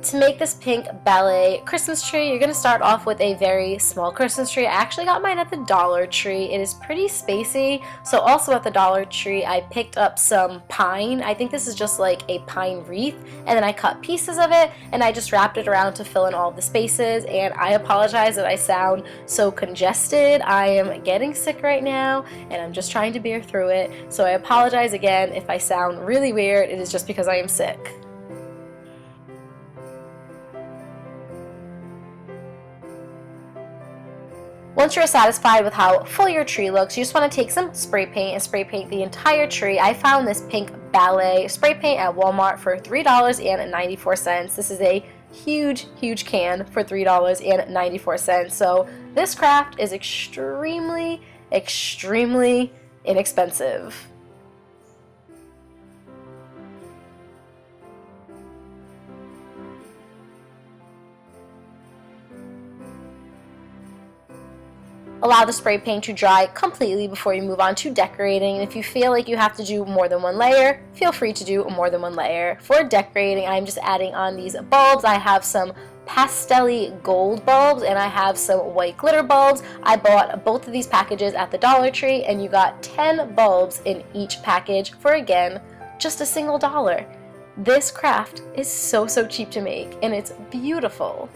To make this pink ballet Christmas tree, you're going to start off with a very small Christmas tree. I actually got mine at the Dollar Tree. It is pretty spacey. So also at the Dollar Tree, I picked up some pine. I think this is just like a pine wreath. And then I cut pieces of it and I just wrapped it around to fill in all the spaces. And I apologize that I sound so congested. I am getting sick right now and I'm just trying to bear through it. So I apologize again if I sound really weird. It is just because I am sick. Once you're satisfied with how full your tree looks, you just want to take some spray paint and spray paint the entire tree. I found this pink ballet spray paint at Walmart for $3.94. This is a huge can for $3.94. So this craft is extremely inexpensive. Allow the spray paint to dry completely before you move on to decorating. And if you feel like you have to do more than one layer, feel free to do more than one layer. For decorating, I'm just adding on these bulbs. I have some pastel-y gold bulbs and I have some white glitter bulbs. I bought both of these packages at the Dollar Tree and you got 10 bulbs in each package for, again, just a single $1. This craft is so cheap to make and it's beautiful.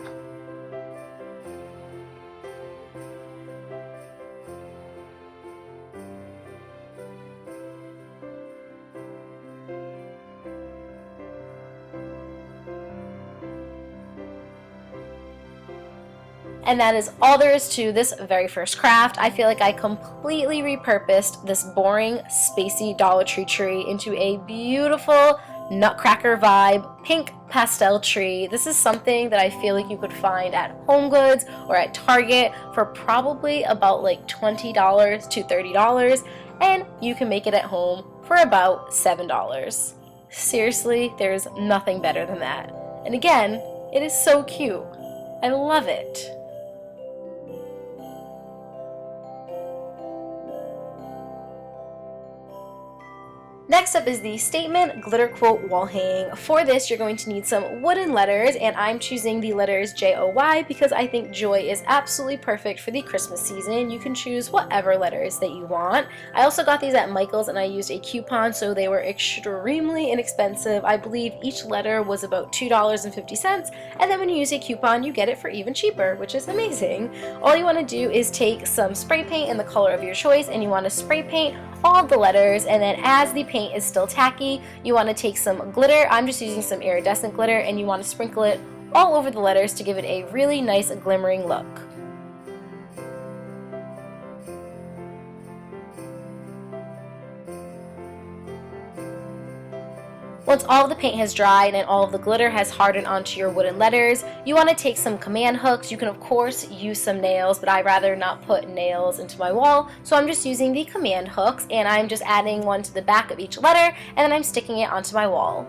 And that is all there is to this very first craft. I feel like I completely repurposed this boring, spacey Dollar Tree tree into a beautiful nutcracker vibe pink pastel tree. This is something that I feel like you could find at HomeGoods or at Target for probably about like $20 to $30, and you can make it at home for about $7. Seriously, there's nothing better than that. And again, it is so cute. I love it. Next up is the Statement Glitter Quote Wall Hanging. For this, you're going to need some wooden letters, and I'm choosing the letters J-O-Y because I think joy is absolutely perfect for the Christmas season. You can choose whatever letters that you want. I also got these at Michael's and I used a coupon, so they were extremely inexpensive. I believe each letter was about $2.50, and then when you use a coupon, you get it for even cheaper, which is amazing. All you want to do is take some spray paint in the color of your choice, and you want to spray paint all of the letters, and then as the paint is still tacky, you want to take some glitter. I'm just using some iridescent glitter, and you want to sprinkle it all over the letters to give it a really nice glimmering look. Once all of the paint has dried and all of the glitter has hardened onto your wooden letters, you want to take some command hooks. You can of course use some nails, but I'd rather not put nails into my wall, so I'm just using the command hooks, and I'm just adding one to the back of each letter, and then I'm sticking it onto my wall.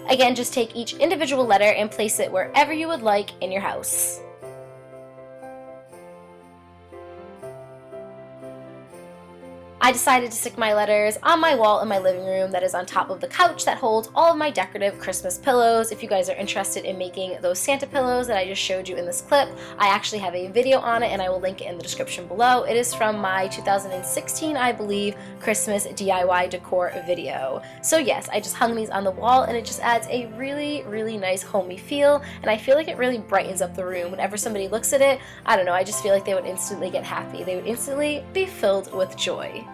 Again, just take each individual letter and place it wherever you would like in your house. I decided to stick my letters on my wall in my living room that is on top of the couch that holds all of my decorative Christmas pillows. If you guys are interested in making those Santa pillows that I just showed you in this clip, I actually have a video on it and I will link it in the description below. It is from my 2016, I believe, Christmas DIY decor video. So yes, I just hung these on the wall and it just adds a really nice homey feel, and I feel like it really brightens up the room. Whenever somebody looks at it, I don't know, I just feel like they would instantly get happy. They would instantly be filled with joy.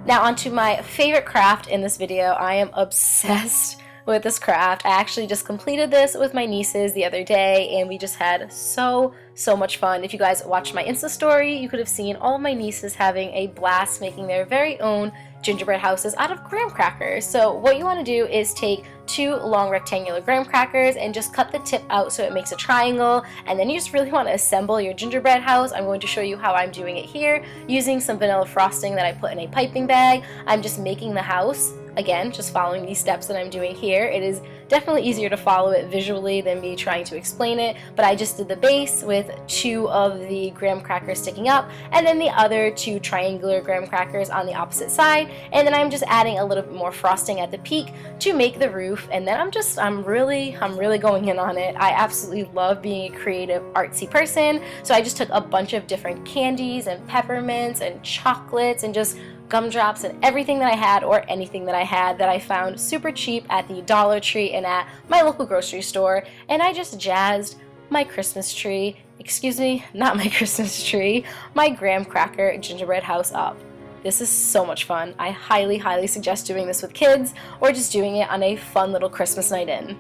Now onto my favorite craft in this video. I am obsessed with this craft. I actually just completed this with my nieces the other day, and we just had so much fun. If you guys watched my Insta story, you could have seen all of my nieces having a blast making their very own gingerbread houses out of graham crackers. So what you want to do is take 2 long rectangular graham crackers and just cut the tip out so it makes a triangle, and then you just really want to assemble your gingerbread house. I'm going to show you how I'm doing it here using some vanilla frosting that I put in a piping bag. I'm just making the house, again, just following these steps that I'm doing here. It is definitely easier to follow it visually than me trying to explain it, but I just did the base with 2 of the graham crackers sticking up, and then the other 2 triangular graham crackers on the opposite side, and then I'm just adding a little bit more frosting at the peak to make the roof, and then I'm really going in on it. I absolutely love being a creative, artsy person, so I just took a bunch of different candies and peppermints and chocolates and just gumdrops and everything that I had, or anything that I had that I found super cheap at the Dollar Tree and at my local grocery store, and I just jazzed my Christmas tree, excuse me, not my Christmas tree, my graham cracker gingerbread house up. This is so much fun. I highly suggest doing this with kids or just doing it on a fun little Christmas night in.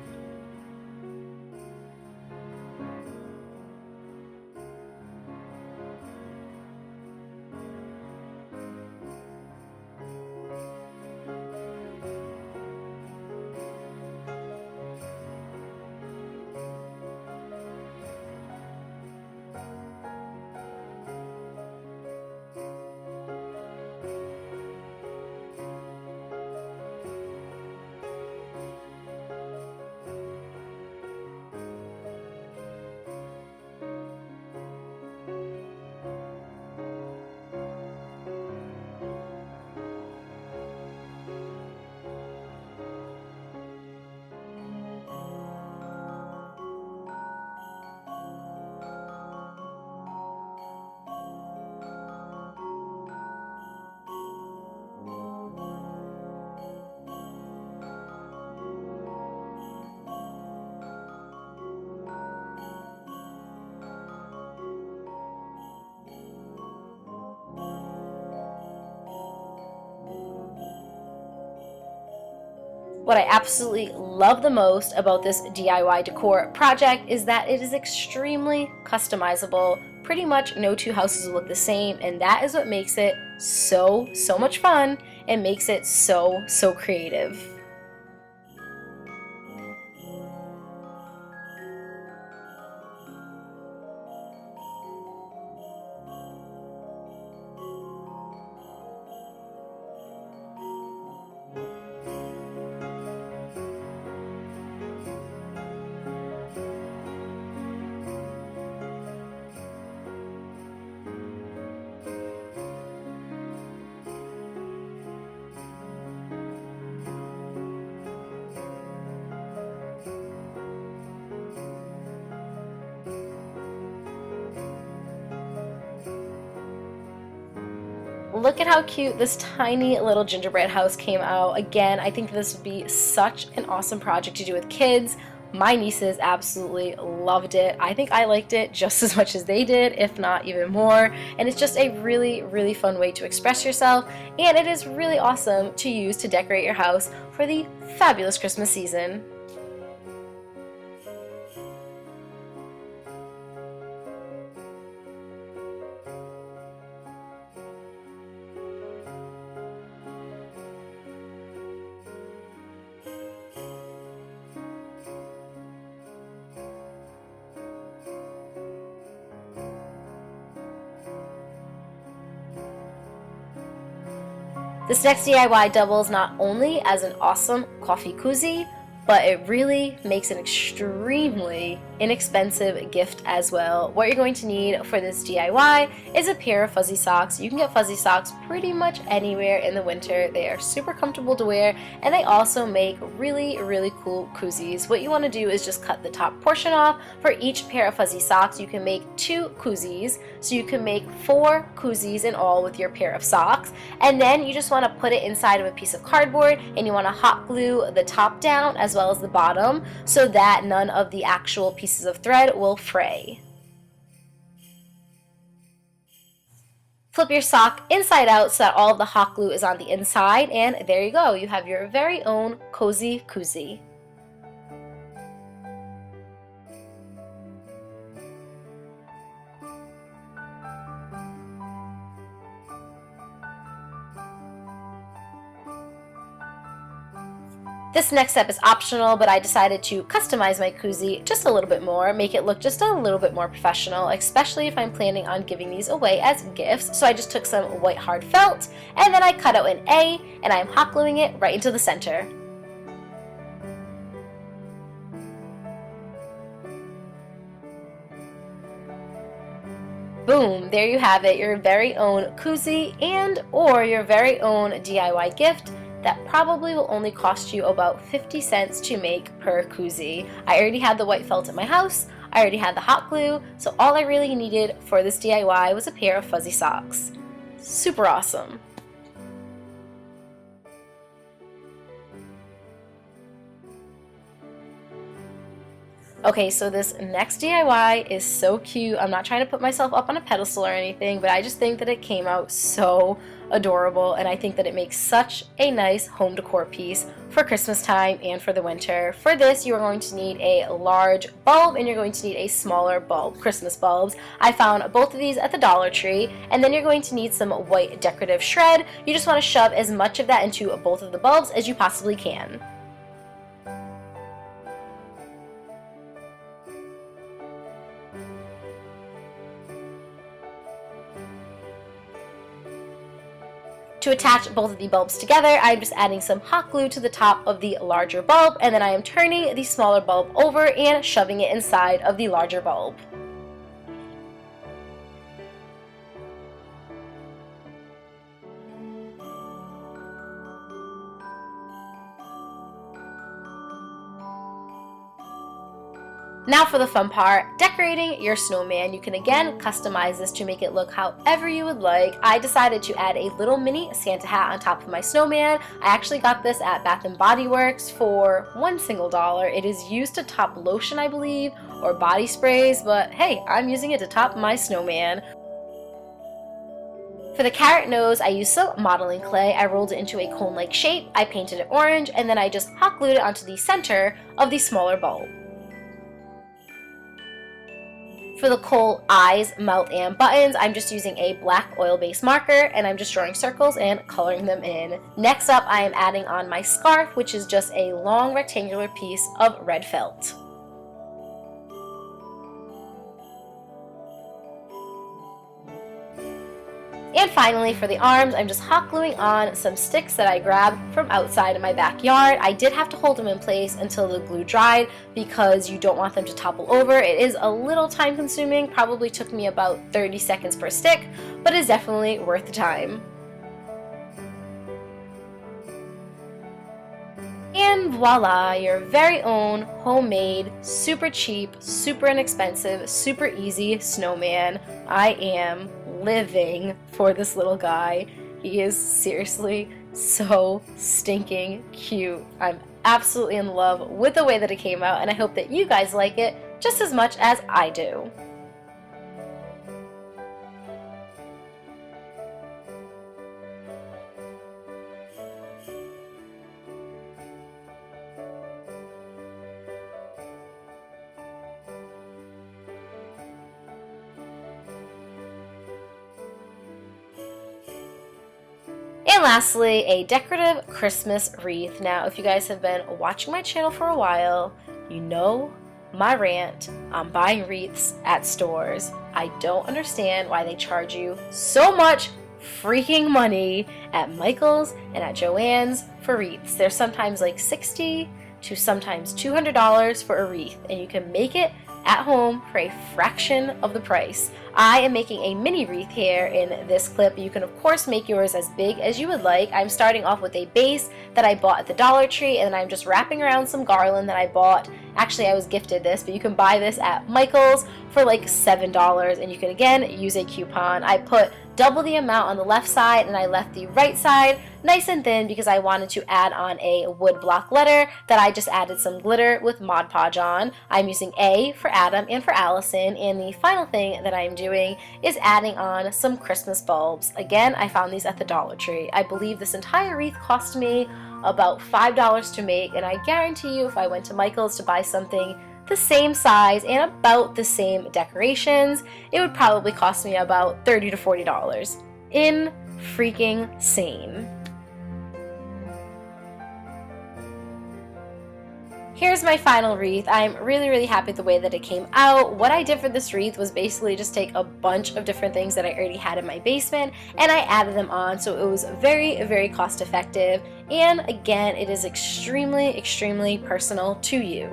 What I absolutely love the most about this DIY decor project is that it is extremely customizable. Pretty much no 2 houses will look the same, and that is what makes it so much fun and makes it so creative. Look at how cute this tiny little gingerbread house came out. Again, I think this would be such an awesome project to do with kids. My nieces absolutely loved it. I think I liked it just as much as they did, if not even more. And it's just a really fun way to express yourself, and it is really awesome to use to decorate your house for the fabulous Christmas season. This next DIY doubles not only as an awesome coffee koozie, but it really makes an extremely inexpensive gift as well. What you're going to need for this DIY is a pair of fuzzy socks. You can get fuzzy socks pretty much anywhere in the winter. They are super comfortable to wear, and they also make really cool koozies. What you want to do is just cut the top portion off. For each pair of fuzzy socks, you can make 2 koozies, so you can make 4 koozies in all with your pair of socks, and then you just want to put it inside of a piece of cardboard, and you want to hot glue the top down as well as the bottom so that none of the actual pieces of thread will fray. Flip your sock inside out so that all of the hot glue is on the inside, and there you go. You have your very own cozy koozie. This next step is optional, but I decided to customize my koozie just a little bit more, make it look just a little bit more professional, especially if I'm planning on giving these away as gifts. So I just took some white hard felt, and then I cut out an A, and I'm hot gluing it right into the center. Boom, there you have it, your very own koozie and or your very own DIY gift that probably will only cost you about 50 cents to make per koozie. I already had the white felt at my house, I already had the hot glue, so all I really needed for this DIY was a pair of fuzzy socks. Super awesome. Okay, so this next DIY is so cute. I'm not trying to put myself up on a pedestal or anything, but I just think that it came out so adorable, and I think that it makes such a nice home decor piece for Christmas time and for the winter. For this, you are going to need a large bulb and you're going to need a smaller bulb, Christmas bulbs. I found both of these at the Dollar Tree, and then you're going to need some white decorative shred. You just want to shove as much of that into both of the bulbs as you possibly can. To attach both of the bulbs together, I'm just adding some hot glue to the top of the larger bulb, and then I am turning the smaller bulb over and shoving it inside of the larger bulb. Now for the fun part, decorating your snowman. You can again customize this to make it look however you would like. I decided to add a little mini Santa hat on top of my snowman. I actually got this at Bath & Body Works for $1. It is used to top lotion, I believe, or body sprays, but hey, I'm using it to top my snowman. For the carrot nose, I used some modeling clay. I rolled it into a cone-like shape, I painted it orange, and then I just hot glued it onto the center of the smaller bulb. For the coal eyes, mouth, and buttons, I'm just using a black oil-based marker, and I'm just drawing circles and coloring them in. Next up, I am adding on my scarf, which is just a long rectangular piece of red felt. And finally, for the arms, I'm just hot gluing on some sticks that I grabbed from outside in my backyard. I did have to hold them in place until the glue dried because you don't want them to topple over. It is a little time consuming, probably took me about 30 seconds per stick, but it's definitely worth the time. And voila, your very own homemade, super cheap, super inexpensive, super easy snowman. I am living for this little guy. He is seriously so stinking cute. I'm absolutely in love with the way that it came out, and I hope that you guys like it just as much as I do. And lastly, a decorative Christmas wreath. Now, if you guys have been watching my channel for a while, you know my rant on buying wreaths at stores. I don't understand why they charge you so much freaking money at Michael's and at Joann's for wreaths. They're sometimes like $60 to sometimes $200 for a wreath, and you can make it at home for a fraction of the price. I am making a mini wreath here in this clip. You can of course make yours as big as you would like. I'm starting off with a base that I bought at the Dollar Tree, and then I'm just wrapping around some garland that I bought. Actually, I was gifted this, but you can buy this at Michael's for like $7, and you can again use a coupon. I put double the amount on the left side and I left the right side nice and thin because I wanted to add on a wood block letter that I just added some glitter with Mod Podge on. I'm using A for Adam and for Allison, and the final thing that I'm doing is adding on some Christmas bulbs. Again, I found these at the Dollar Tree. I believe this entire wreath cost me about $5 to make, and I guarantee you if I went to Michael's to buy something the same size and about the same decorations, it would probably cost me about $30 to $40. In freaking sane. here's my final wreath. I'm really happy with the way that it came out. What I did for this wreath was basically just take a bunch of different things that I already had in my basement and I added them on, so it was very cost effective, and again, it is extremely personal to you.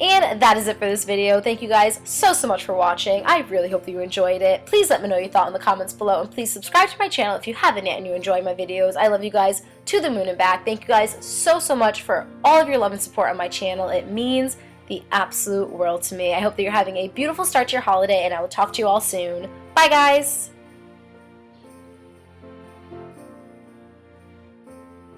And that is it for this video. Thank you guys so much for watching. I really hope that you enjoyed it. Please let me know your thought in the comments below, and please subscribe to my channel if you haven't yet and you enjoy my videos. I love you guys to the moon and back. Thank you guys so much for all of your love and support on my channel. It means the absolute world to me. I hope that you're having a beautiful start to your holiday, and I will talk to you all soon. Bye guys!